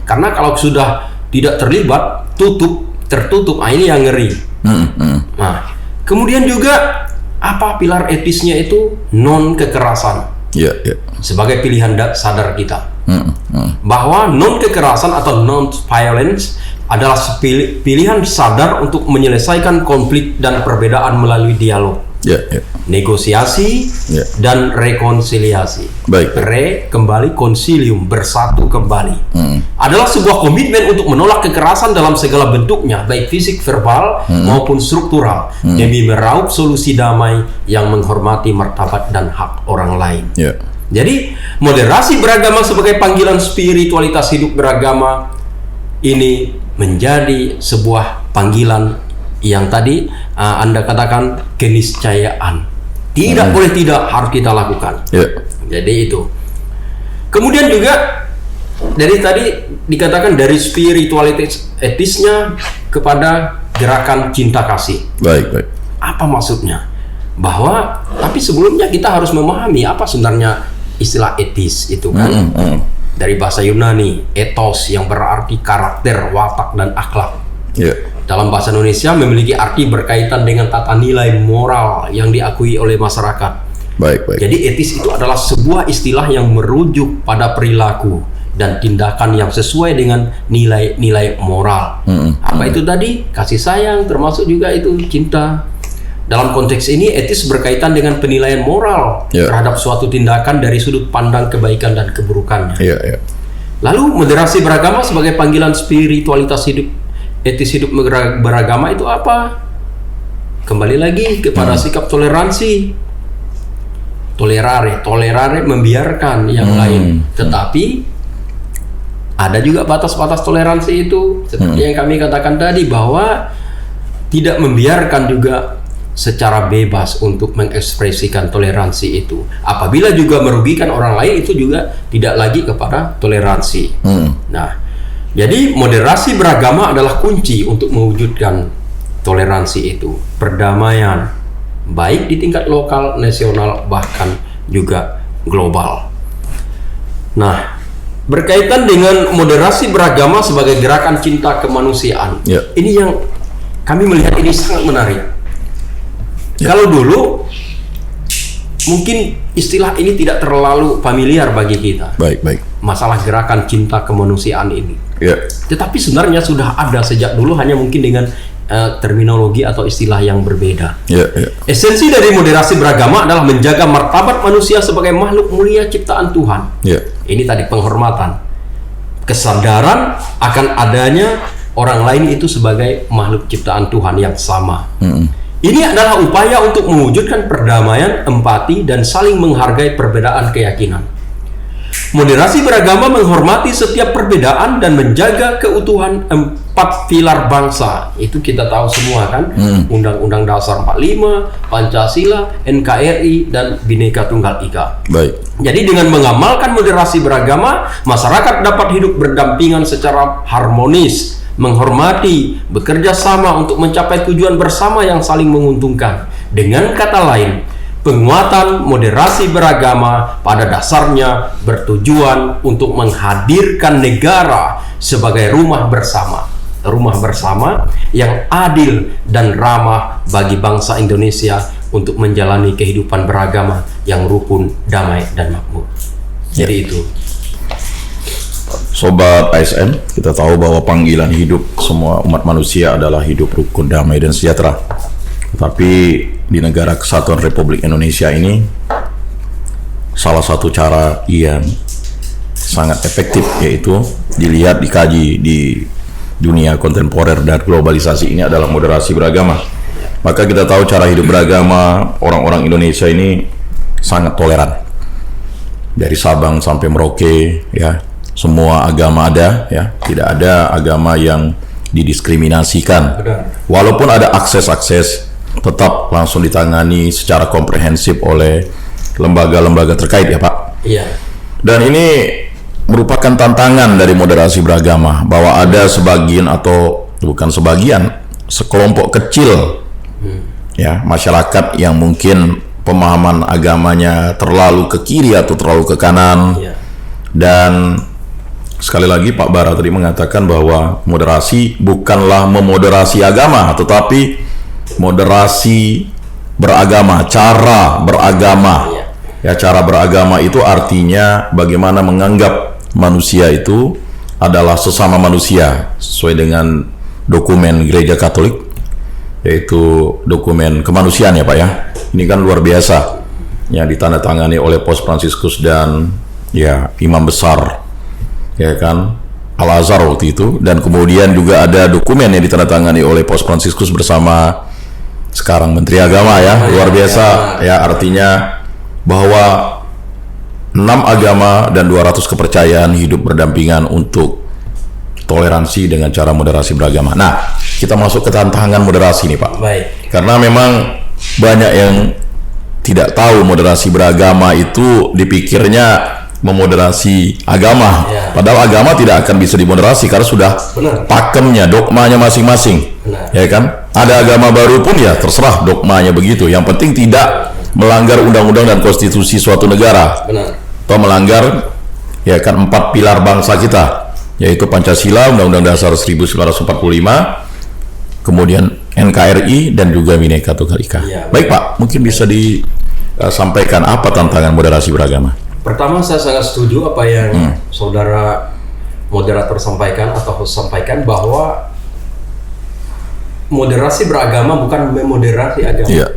Karena kalau sudah tidak terlibat, tertutup, ini yang ngeri. Nah, kemudian juga apa pilar etisnya itu? Non kekerasan. Sebagai pilihan sadar kita, bahwa non kekerasan atau non violence adalah pilihan sadar untuk menyelesaikan konflik dan perbedaan melalui dialog, negosiasi, dan rekonsiliasi. Kembali konsilium, bersatu kembali, adalah sebuah komitmen untuk menolak kekerasan dalam segala bentuknya, baik fisik, verbal maupun struktural, demi meraup solusi damai yang menghormati martabat dan hak orang lain. Jadi moderasi beragama sebagai panggilan spiritualitas hidup beragama ini menjadi sebuah panggilan yang tadi Anda katakan keniscayaan. Tidak boleh tidak, harus kita lakukan. Jadi itu. Kemudian juga dari tadi dikatakan dari spiritualitas etisnya kepada gerakan cinta kasih. Apa maksudnya? Bahwa tapi sebelumnya kita harus memahami apa sebenarnya istilah etis itu kan. Dari bahasa Yunani, ethos yang berarti karakter, watak, dan akhlak. Dalam bahasa Indonesia memiliki arti berkaitan dengan tata nilai moral yang diakui oleh masyarakat. Jadi etis itu adalah sebuah istilah yang merujuk pada perilaku dan tindakan yang sesuai dengan nilai-nilai moral. Apa itu tadi? Kasih sayang, termasuk juga itu cinta. Dalam konteks ini, etis berkaitan dengan penilaian moral terhadap suatu tindakan dari sudut pandang kebaikan dan keburukannya. Lalu moderasi beragama sebagai panggilan spiritualitas hidup, etis hidup beragama itu apa? Kembali lagi kepada sikap toleransi. Tolerare membiarkan yang lain, tetapi ada juga batas-batas toleransi itu, seperti yang kami katakan tadi, bahwa tidak membiarkan juga secara bebas untuk mengekspresikan toleransi itu. Apabila juga merugikan orang lain, itu juga tidak lagi kepada toleransi. Nah, jadi moderasi beragama adalah kunci untuk mewujudkan toleransi itu, perdamaian, baik di tingkat lokal, nasional, bahkan juga global. Nah, berkaitan dengan moderasi beragama sebagai gerakan cinta kemanusiaan, ini yang kami melihat ini sangat menarik. Kalau dulu mungkin istilah ini tidak terlalu familiar bagi kita. Masalah gerakan cinta kemanusiaan ini. Tetapi sebenarnya sudah ada sejak dulu, hanya mungkin dengan terminologi atau istilah yang berbeda. Esensi dari moderasi beragama adalah menjaga martabat manusia sebagai makhluk mulia ciptaan Tuhan. Ini tadi penghormatan, kesadaran akan adanya orang lain itu sebagai makhluk ciptaan Tuhan yang sama. Ini adalah upaya untuk mewujudkan perdamaian, empati, dan saling menghargai perbedaan keyakinan. Moderasi beragama menghormati setiap perbedaan dan menjaga keutuhan 4 pilar bangsa. Itu kita tahu semua kan, Undang-Undang Dasar 45, Pancasila, NKRI, dan Bhinneka Tunggal Ika. Jadi dengan mengamalkan moderasi beragama, masyarakat dapat hidup berdampingan secara harmonis, menghormati, bekerja sama untuk mencapai tujuan bersama yang saling menguntungkan. Dengan kata lain, penguatan moderasi beragama pada dasarnya bertujuan untuk menghadirkan negara sebagai rumah bersama yang adil dan ramah bagi bangsa Indonesia untuk menjalani kehidupan beragama yang rukun, damai, dan makmur. Jadi itu. Sobat ASN, kita tahu bahwa panggilan hidup semua umat manusia adalah hidup rukun, damai, dan sejahtera. Tapi di negara kesatuan Republik Indonesia ini, salah satu cara yang sangat efektif yaitu dilihat, dikaji di dunia kontemporer dan globalisasi ini adalah moderasi beragama. Maka kita tahu cara hidup beragama orang-orang Indonesia ini sangat toleran. Dari Sabang sampai Merauke, ya, semua agama ada, ya, tidak ada agama yang didiskriminasikan. Benar. Walaupun ada akses-akses, tetap langsung ditangani secara komprehensif oleh lembaga-lembaga terkait, ya Pak. Iya. Dan ini merupakan tantangan dari moderasi beragama, bahwa ada sebagian atau bukan sebagian, sekelompok kecil ya masyarakat yang mungkin pemahaman agamanya terlalu ke kiri atau terlalu ke kanan. Iya. Dan sekali lagi Pak Bara tadi mengatakan bahwa moderasi bukanlah memoderasi agama, tetapi moderasi beragama, cara beragama. Iya. Ya, cara beragama itu artinya bagaimana menganggap manusia itu adalah sesama manusia sesuai dengan dokumen Gereja Katolik, yaitu dokumen kemanusiaan, ya Pak ya. Ini kan luar biasa, yang ditandatangani oleh Paus Fransiskus dan ya imam besar, ya kan, Al-Azhar waktu itu. Dan kemudian juga ada dokumen yang ditandatangani oleh Paus Fransiskus bersama sekarang Menteri Agama, ya, luar biasa, ya, artinya bahwa 6 agama dan 200 kepercayaan hidup berdampingan untuk toleransi dengan cara moderasi beragama. Nah, kita masuk ke tantangan moderasi nih Pak. Baik. Karena memang banyak yang tidak tahu moderasi beragama itu dipikirnya memoderasi agama. Ya. Padahal agama tidak akan bisa dimoderasi karena sudah Benar. pakemnya, dogmanya masing-masing. Benar. Ya kan? Ada agama baru pun ya terserah dogmanya begitu. Yang penting tidak melanggar undang-undang dan konstitusi suatu negara. Benar. Atau melanggar ya kan 4 pilar bangsa kita, yaitu Pancasila, Undang-Undang Dasar 1945, kemudian NKRI dan juga Bhinneka Tunggal Ika. Ya. Baik Pak, mungkin bisa disampaikan apa tantangan moderasi beragama? Pertama, saya sangat setuju apa yang saudara moderator sampaikan atau host sampaikan, bahwa moderasi beragama bukan memoderasi agama. Iya.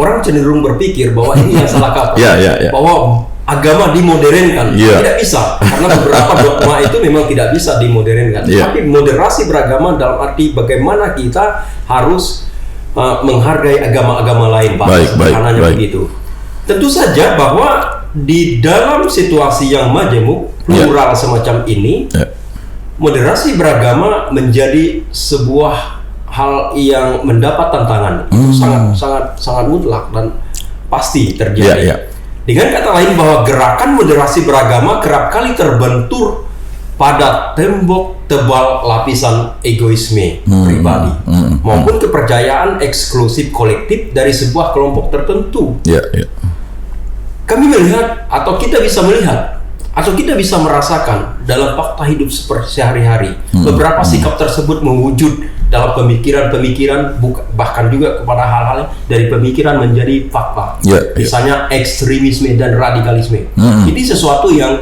Orang cenderung berpikir bahwa ini yang salah kaprah. Iya. Bahwa agama dimodernkan. Iya. Tidak bisa, karena beberapa dogma itu memang tidak bisa dimodernkan. Iya. Tapi moderasi beragama dalam arti bagaimana kita harus menghargai agama-agama lain, Pak. Sederhananya begitu. Tentu saja bahwa di dalam situasi yang majemuk, plural semacam ini, moderasi beragama menjadi sebuah hal yang mendapat tantangan. Itu sangat mutlak dan pasti terjadi. Dengan kata lain, bahwa gerakan moderasi beragama kerap kali terbentur pada tembok tebal lapisan egoisme pribadi maupun kepercayaan eksklusif kolektif dari sebuah kelompok tertentu. Kami melihat, atau kita bisa melihat, atau kita bisa merasakan dalam fakta hidup seperti sehari-hari, beberapa sikap tersebut mewujud dalam pemikiran-pemikiran, bahkan juga kepada hal-hal dari pemikiran menjadi fakta. Misalnya ekstremisme dan radikalisme. Ini sesuatu yang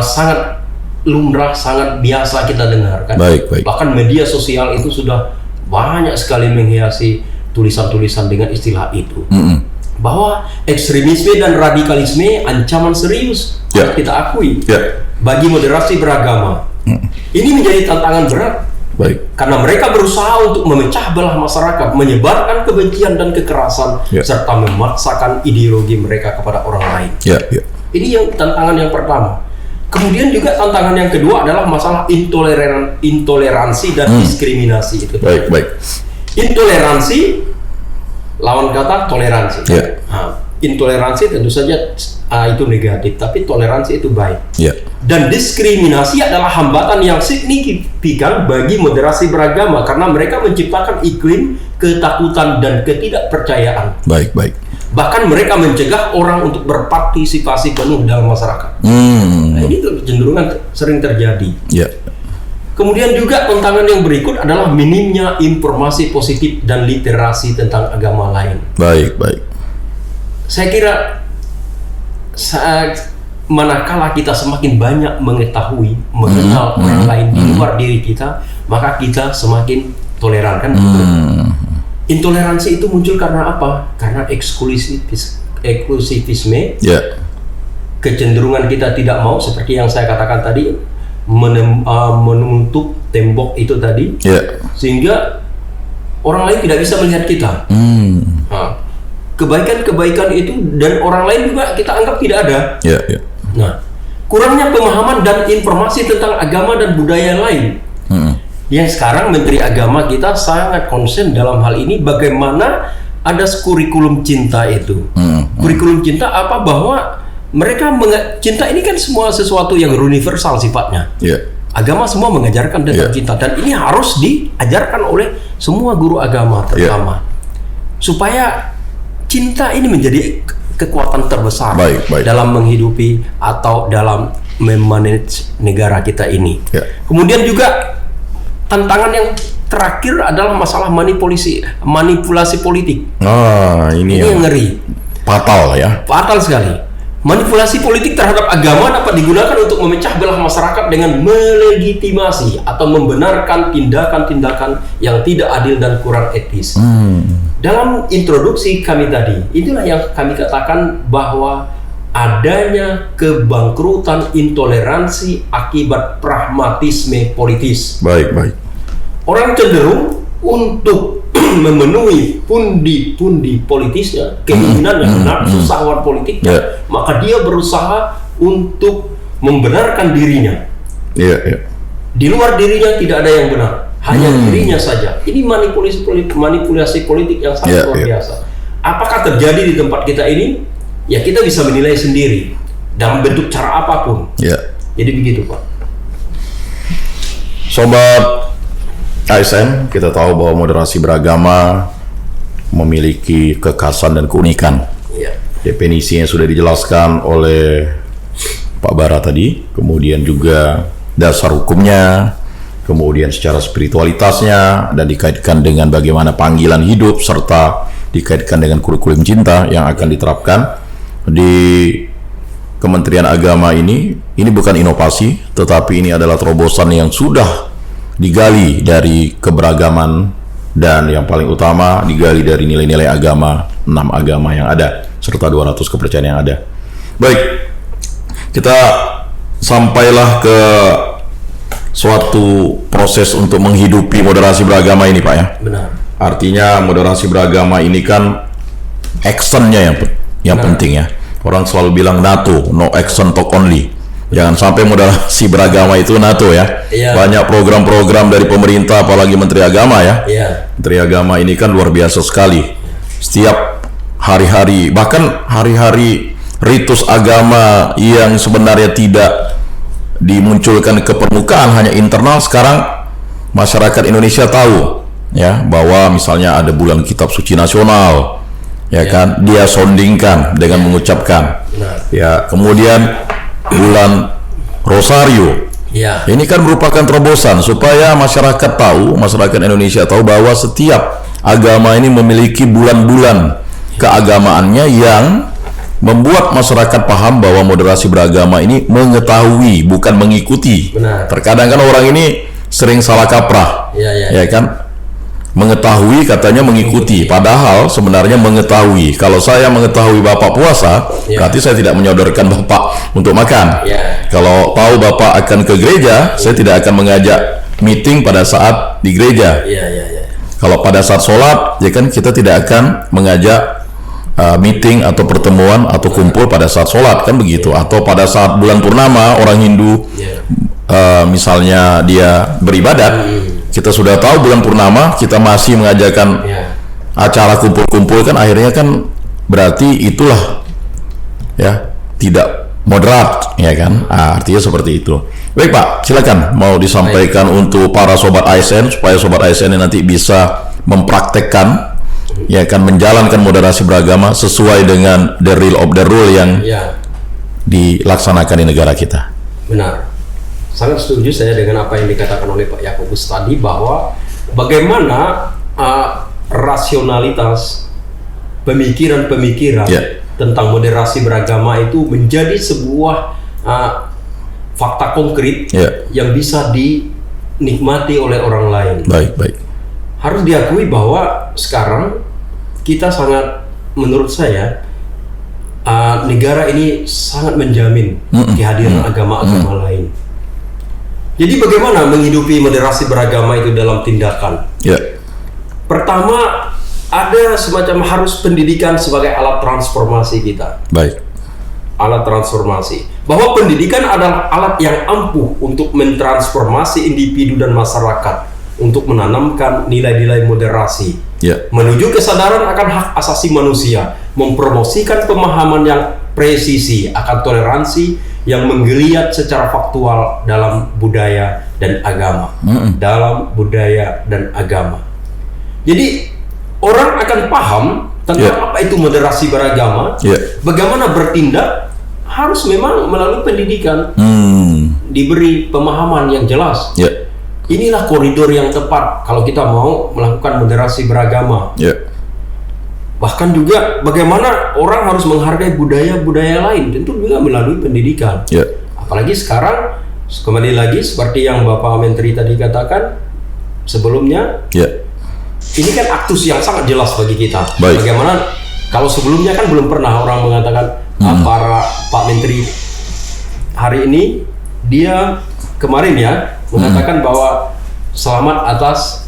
sangat lumrah, sangat biasa kita dengarkan. Bahkan media sosial itu sudah banyak sekali menghiasi tulisan-tulisan dengan istilah itu. Bahwa ekstremisme dan radikalisme ancaman serius, kita akui, bagi moderasi beragama. Ini menjadi tantangan berat. Karena mereka berusaha untuk memecah belah masyarakat, menyebarkan kebencian dan kekerasan, serta memaksakan ideologi mereka kepada orang lain. Ini yang tantangan yang pertama. Kemudian juga tantangan yang kedua adalah masalah intoleransi dan diskriminasi itu. Intoleransi lawan kata toleransi. Intoleransi tentu saja itu negatif, tapi toleransi itu baik. Dan diskriminasi adalah hambatan yang signifikan bagi moderasi beragama, karena mereka menciptakan iklim ketakutan dan ketidakpercayaan. Bahkan mereka mencegah orang untuk berpartisipasi penuh dalam masyarakat. Nah, ini kecenderungan sering terjadi. Kemudian juga tantangan yang berikut adalah minimnya informasi positif dan literasi tentang agama lain. Saya kira manakala kita semakin banyak mengetahui, mengenal orang lain di luar diri kita, maka kita semakin toleran, kan? Intoleransi itu muncul karena apa? Karena eksklusivisme, kecenderungan kita tidak mau, seperti yang saya katakan tadi, menutup tembok itu tadi, sehingga orang lain tidak bisa melihat kita. Kebaikan-kebaikan itu dan orang lain juga kita anggap tidak ada. Nah, kurangnya pemahaman dan informasi tentang agama dan budaya lain. Yang sekarang Menteri Agama kita sangat konsen dalam hal ini, bagaimana ada kurikulum cinta itu. Kurikulum cinta apa? Bahwa mereka cinta ini kan semua sesuatu yang universal sifatnya. Agama semua mengajarkan tentang cinta, dan ini harus diajarkan oleh semua guru agama terutama, supaya cinta ini menjadi kekuatan terbesar dalam menghidupi atau dalam memanage negara kita ini. Kemudian juga tantangan yang terakhir adalah masalah manipulasi politik. Ini yang ngeri. Fatal ya. Fatal sekali. Manipulasi politik terhadap agama dapat digunakan untuk memecah belah masyarakat dengan melegitimasi atau membenarkan tindakan-tindakan yang tidak adil dan kurang etis. Dalam introduksi kami tadi, itulah yang kami katakan bahwa adanya kebangkrutan intoleransi akibat pragmatisme politis. Orang cenderung untuk memenuhi pundi-pundi politisnya, keinginannya, nafsu syahwat politiknya, maka dia berusaha untuk membenarkan dirinya. Di luar dirinya tidak ada yang benar, hanya dirinya saja. Ini manipulasi politik yang sangat luar biasa. Apakah terjadi di tempat kita ini? Ya, kita bisa menilai sendiri dalam bentuk cara apapun. Jadi begitu, Pak. Sobat ASN, kita tahu bahwa moderasi beragama memiliki kekhasan dan keunikan. Definisinya sudah dijelaskan oleh Pak Bara tadi, kemudian juga dasar hukumnya, kemudian secara spiritualitasnya, dan dikaitkan dengan bagaimana panggilan hidup, serta dikaitkan dengan kurikulum cinta yang akan diterapkan di Kementerian Agama ini bukan inovasi, tetapi ini adalah terobosan yang sudah digali dari keberagaman, dan yang paling utama digali dari nilai-nilai agama, 6 agama yang ada, serta 200 kepercayaan yang ada. Baik, kita sampailah ke suatu proses untuk menghidupi moderasi beragama ini, Pak, ya. Benar. Artinya moderasi beragama ini kan actionnya yang penting, ya. Orang selalu bilang NATO, no action talk only. Jangan sampai moderasi beragama itu NATO, ya. Banyak program-program dari pemerintah, apalagi Menteri Agama, ya. Menteri Agama ini kan luar biasa sekali. Setiap hari-hari, bahkan hari-hari ritus agama yang sebenarnya tidak dimunculkan ke permukaan, hanya internal, sekarang masyarakat Indonesia tahu, ya, bahwa misalnya ada bulan kitab suci nasional, kan, dia soundingkan dengan mengucapkan, ya, kemudian bulan Rosario. Ini kan merupakan terobosan supaya masyarakat tahu, masyarakat Indonesia tahu bahwa setiap agama ini memiliki bulan-bulan keagamaannya yang membuat masyarakat paham bahwa moderasi beragama ini mengetahui, bukan mengikuti. Terkadang kan orang ini sering salah kaprah, ya kan? Mengetahui katanya mengikuti, padahal sebenarnya mengetahui. Kalau saya mengetahui Bapak puasa, berarti saya tidak menyodorkan Bapak untuk makan. Kalau tahu Bapak akan ke gereja, saya tidak akan mengajak meeting pada saat di gereja. Kalau pada saat sholat, ya kan, kita tidak akan mengajak meeting atau pertemuan atau kumpul pada saat sholat, kan begitu. Atau pada saat bulan purnama, orang Hindu misalnya dia beribadat, kita sudah tahu bulan purnama, kita masih mengajarkan acara kumpul-kumpul, kan akhirnya kan berarti itulah, ya, tidak moderat, ya kan. Artinya seperti itu. Baik, Pak, silakan mau disampaikan untuk para sobat ASN, supaya sobat ASN ini nanti bisa mempraktekkan, ya kan, menjalankan moderasi beragama sesuai dengan the real of the rule yang dilaksanakan di negara kita. Benar. Sangat setuju saya dengan apa yang dikatakan oleh Pak Yakobus tadi, bahwa bagaimana rasionalitas pemikiran-pemikiran tentang moderasi beragama itu menjadi sebuah fakta konkret yang bisa dinikmati oleh orang lain. Baik. Harus diakui bahwa sekarang kita sangat, menurut saya, negara ini sangat menjamin kehadiran agama-agama lain. Jadi bagaimana menghidupi moderasi beragama itu dalam tindakan? Pertama, ada semacam harus pendidikan sebagai alat transformasi kita. Baik. Alat transformasi. Bahwa pendidikan adalah alat yang ampuh untuk mentransformasi individu dan masyarakat, untuk menanamkan nilai-nilai moderasi, menuju kesadaran akan hak asasi manusia, mempromosikan pemahaman yang presisi akan toleransi yang menggeliat secara faktual dalam budaya dan agama. Dalam budaya dan agama. Jadi orang akan paham tentang apa itu moderasi beragama, bagaimana bertindak, harus memang melalui pendidikan, diberi pemahaman yang jelas. Inilah koridor yang tepat kalau kita mau melakukan moderasi beragama. Bahkan juga bagaimana orang harus menghargai budaya-budaya lain, tentu juga melalui pendidikan. Apalagi sekarang, kembali lagi seperti yang Bapak Menteri tadi katakan sebelumnya, ini kan aktus yang sangat jelas bagi kita. Bagaimana kalau sebelumnya kan belum pernah orang mengatakan, para Pak Menteri hari ini, dia kemarin ya mengatakan bahwa selamat atas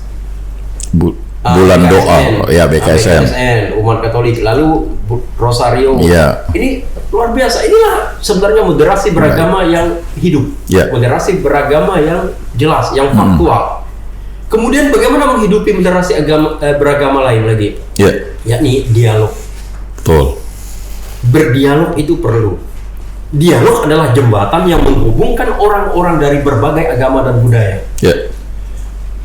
bulan doa, BKSN, umat Katolik, lalu Rosario. Ini luar biasa. Inilah sebenarnya moderasi beragama yang hidup, moderasi beragama yang jelas, yang faktual. Kemudian bagaimana menghidupi moderasi beragama lain lagi? Yakni dialog. Betul. Berdialog itu perlu. Dialog adalah jembatan yang menghubungkan orang-orang dari berbagai agama dan budaya.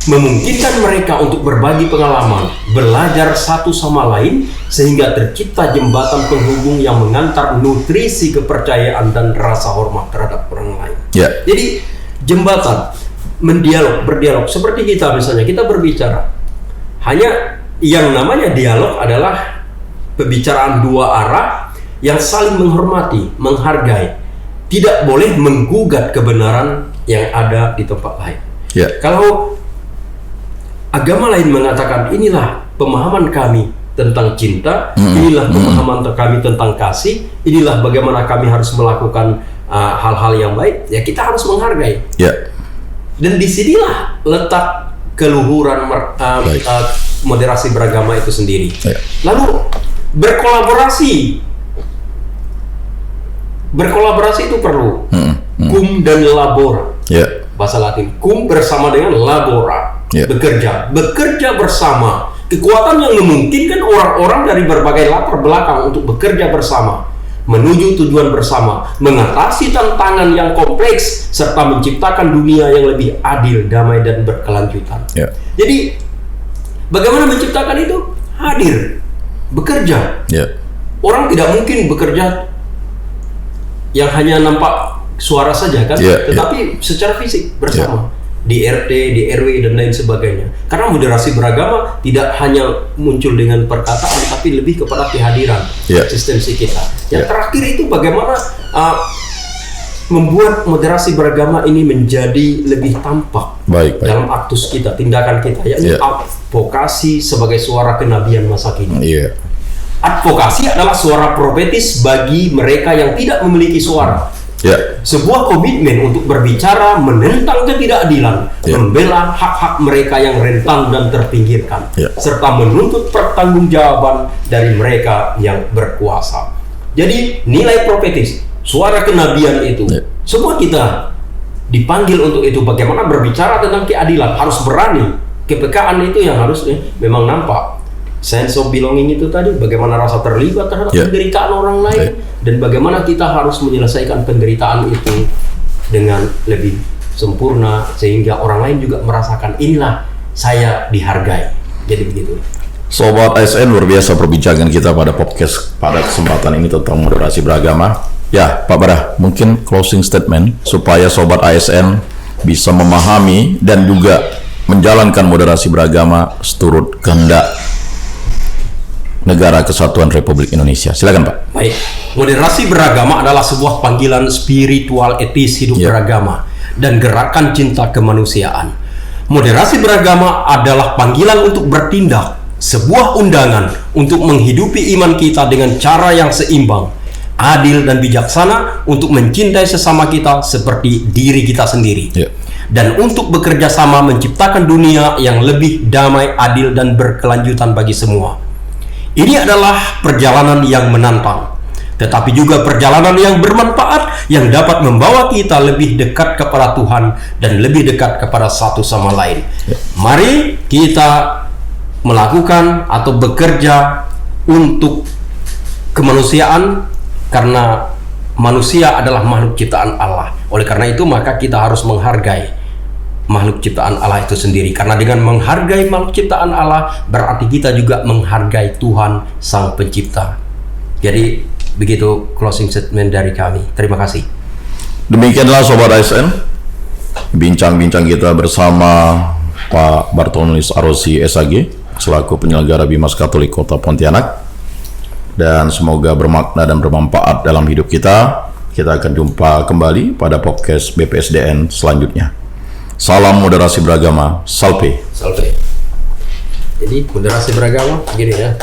Memungkinkan mereka untuk berbagi pengalaman, belajar satu sama lain, sehingga tercipta jembatan penghubung yang mengantar nutrisi kepercayaan dan rasa hormat terhadap orang lain. Jadi jembatan, berdialog seperti kita misalnya, kita berbicara. Hanya yang namanya dialog adalah pembicaraan dua arah yang saling menghormati, menghargai, tidak boleh menggugat kebenaran yang ada di tempat lain. Kalau agama lain mengatakan inilah pemahaman kami tentang cinta, inilah pemahaman kami tentang kasih, inilah bagaimana kami harus melakukan hal-hal yang baik, ya kita harus menghargai. Dan disinilah letak keluhuran moderasi beragama itu sendiri. Lalu berkolaborasi itu perlu. Cum dan labora. Bahasa Latin, cum bersama dengan labora. Bekerja bersama. Kekuatan yang memungkinkan orang-orang dari berbagai latar belakang untuk bekerja bersama, menuju tujuan bersama, mengatasi tantangan yang kompleks, serta menciptakan dunia yang lebih adil, damai, dan berkelanjutan. Jadi, bagaimana menciptakan itu? Hadir, bekerja. Orang tidak mungkin bekerja yang hanya nampak suara saja kan, tetapi secara fisik bersama. Di RT, di RW, dan lain sebagainya. Karena moderasi beragama tidak hanya muncul dengan perkataan, tapi lebih kepada kehadiran, eksistensi kita. Yang terakhir itu bagaimana membuat moderasi beragama ini menjadi lebih tampak dalam aktus kita, tindakan kita, yakni advokasi sebagai suara kenabian masa kini. Advokasi adalah suara profetis bagi mereka yang tidak memiliki suara. Sebuah komitmen untuk berbicara menentang ketidakadilan, membela hak-hak mereka yang rentan dan terpinggirkan, serta menuntut pertanggungjawaban dari mereka yang berkuasa. Jadi nilai profetis, suara kenabian itu, semua kita dipanggil untuk itu. Bagaimana berbicara tentang keadilan, harus berani. Kepekaan itu yang harus memang nampak. Sense of belonging itu tadi, bagaimana rasa terlibat terhadap penderitaan orang lain, dan bagaimana kita harus menyelesaikan penderitaan itu dengan lebih sempurna, sehingga orang lain juga merasakan inilah saya dihargai. Jadi begitu. Sobat ASN, luar biasa perbincangan kita pada podcast pada kesempatan ini tentang moderasi beragama. Ya, Pak Bara, mungkin closing statement supaya Sobat ASN bisa memahami dan juga menjalankan moderasi beragama seturut kehendak Negara Kesatuan Republik Indonesia. Silakan, Pak. Baik, moderasi beragama adalah sebuah panggilan spiritual etis hidup beragama dan gerakan cinta kemanusiaan. Moderasi beragama adalah panggilan untuk bertindak sebuah undangan untuk menghidupi iman kita dengan cara yang seimbang, adil dan bijaksana, untuk mencintai sesama kita seperti diri kita sendiri. Dan untuk bekerja sama menciptakan dunia yang lebih damai, adil, dan berkelanjutan bagi semua. Ini adalah perjalanan yang menantang, tetapi juga perjalanan yang bermanfaat, yang dapat membawa kita lebih dekat kepada Tuhan dan lebih dekat kepada satu sama lain. Mari kita melakukan atau bekerja untuk kemanusiaan, karena manusia adalah makhluk ciptaan Allah. Oleh karena itu, maka kita harus menghargai makhluk ciptaan Allah itu sendiri. Karena dengan menghargai makhluk ciptaan Allah, berarti kita juga menghargai Tuhan Sang Pencipta. Jadi, begitu closing statement dari kami. Terima kasih. Demikianlah Sobat ASN, bincang-bincang kita bersama Pak Bartolomeusz Arosi SAG, selaku penyelenggara Bimas Katolik Kota Pontianak. Dan semoga bermakna dan bermanfaat dalam hidup kita. Kita akan jumpa kembali pada podcast BPSDN selanjutnya. Salam moderasi beragama, Salve. Salve. Jadi moderasi beragama gini ya.